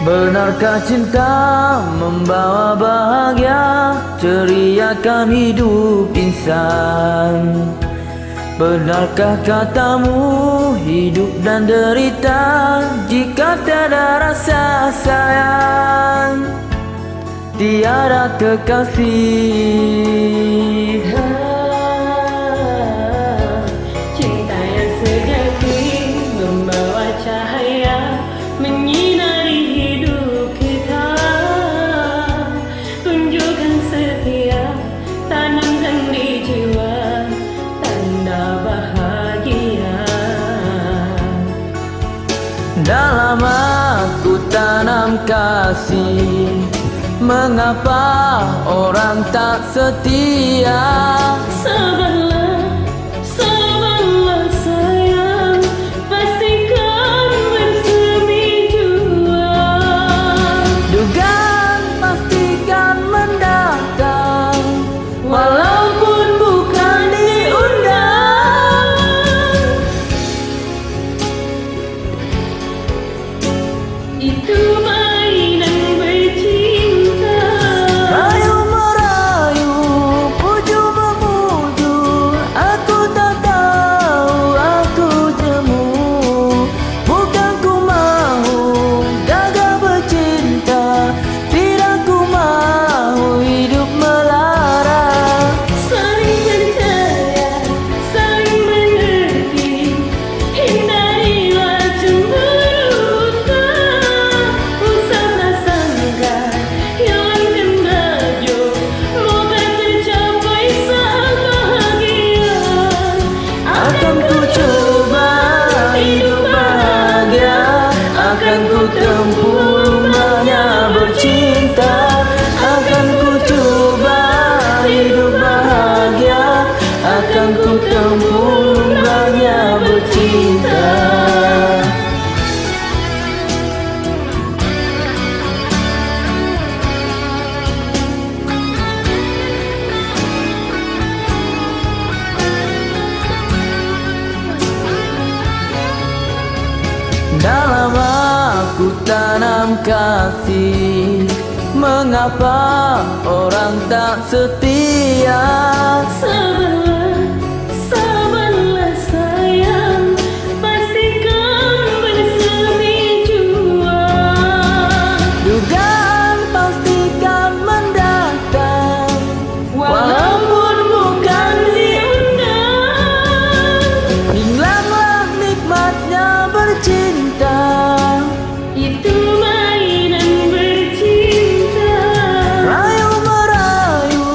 Benarkah cinta membawa bahagia, ceriakan hidup insan? Benarkah katamu hidup dan derita jika tiada rasa sayang, tiada kekasih? Cinta yang sejati membawa cahaya menyinari hidup kita. Tunjukkan setia, tanamkan di jiwa tanda bahagia. Dalam aku tanam kasih, mengapa orang tak setia? Sabarlah, sabarlah sayang, pastikan bersemi jua. Dugaan pastikan mendatang, walaupun bukan diundang. Itu mainan bercinta. Rayu merayu, puju memuju, aku tak tahu, aku jemu. Bukan ku mahu gagal bercinta, tidak ku mahu hidup melara. Saling percaya, saling mengerti, hindarilah cemburu buta. Usahlah sangka, hilangkan laju, moga tercapai saat bahagia. Akan ku coba hidup bahagia, akan ku tempuh rumahnya bercinta. Akan ku coba hidup bahagia, akan ku tempuh rumahnya bercinta. Dalam aku tanam kasih, mengapa orang tak setia? Sabarlah, sabarlah sayang, pastikan bersemi jua. Dugaan pastikan mendatang, walaupun bukan diundang. Hilanglah nikmatnya bercinta, Itu mainan bercinta. rayu merayu,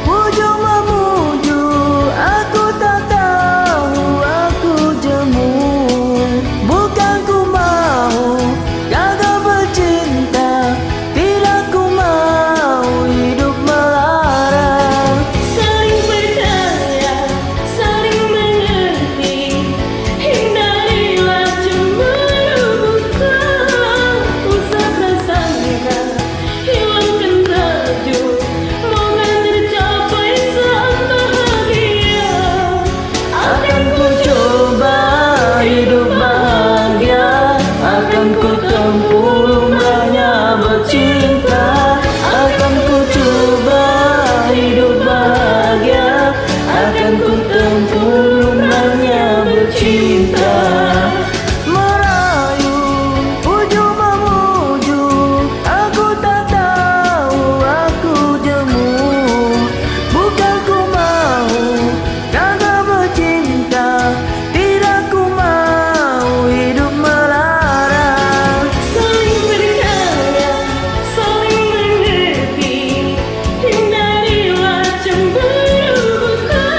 puju memuju, aku tak tahu, aku jemu. Bukan ku mahu gagal bercinta, tidak ku mahu hidup melara. Saling percaya, saling mengerti, hindarilah cemburu buta. Usahlah sangka, hilangkan laju, moga tercapai saat bahagia. Akan ku coba hidup bahagia, akan ku tempuh rumahnya bercinta. Akan ku coba hidup bahagia, akan ku tempuh rumahnya bercinta. Merayu, puju memuju, aku tak tahu, aku jemu. Bukan ku mahu gagal bercinta, tidak ku mahu hidup melara. Saling percaya, saling mengerti, hindarilah cemburu buta.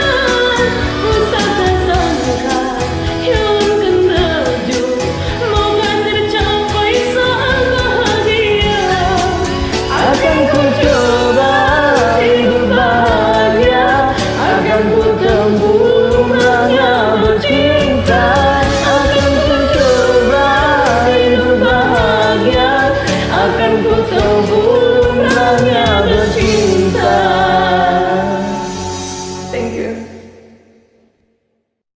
Usahlah sangka, akan